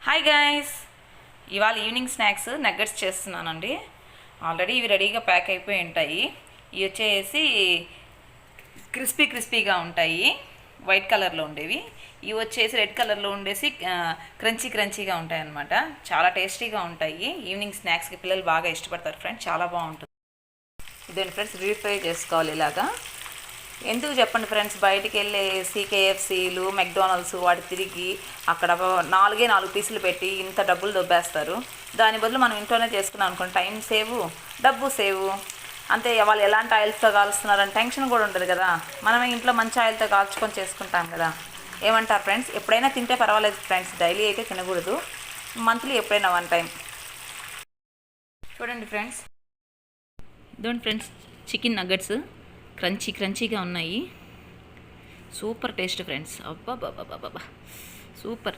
Hi guys, ఇవాళ evening snacks nuggets చేస్తున్నానండి. Already ఇవి రెడీగా ప్యాక్ అయిపోయి ఉంటాయి. ఇవి వచ్చేసి క్రిస్పీగా ఉంటాయి, వైట్ కలర్లో ఉండేవి. ఇవి వచ్చేసి రెడ్ కలర్లో ఉండేసి క్రంచీగా ఉంటాయి అన్నమాట. చాలా టేస్టీగా ఉంటాయి. ఈవినింగ్ స్నాక్స్కి పిల్లలు బాగా ఇష్టపడతారు ఫ్రెండ్స్, చాలా బాగుంటుంది. ఇదేంటి ఫ్రెండ్స్, రీఫ్రై చేసుకోవాలి ఇలాగా. ఎందుకు చెప్పండి ఫ్రెండ్స్, బయటికి వెళ్ళేసి కేఎఫ్సీలు మెక్డొనాల్డ్స్ వాటి తిరిగి అక్కడ 4 పీసులు పెట్టి ఇంత డబ్బులు దొబ్బేస్తారు. దాని బదులు మనం ఇంట్లోనే చేసుకున్నాం అనుకోండి, టైం సేవ్, డబ్బు సేవ్. అంతే, వాళ్ళు ఎలాంటి ఆయిల్తో కాలుస్తున్నారని టెన్షన్ కూడా ఉంటుంది కదా. మనమే ఇంట్లో మంచి ఆయిల్తో కాల్చుకొని చేసుకుంటాం కదా. ఏమంటారు ఫ్రెండ్స్? ఎప్పుడైనా తింటే పర్వాలేదు ఫ్రెండ్స్, డైలీ అయితే తినకూడదు. మంత్లీ ఎప్పుడైనా 1 టైం. చూడండి ఫ్రెండ్స్, ఇదిగోండి ఫ్రెండ్స్, చికెన్ నగ్గట్స్ క్రంచీగా ఉన్నాయి. సూపర్ టేస్ట్ ఫ్రెండ్స్, అబ్బాబాబాబాబా సూపర్.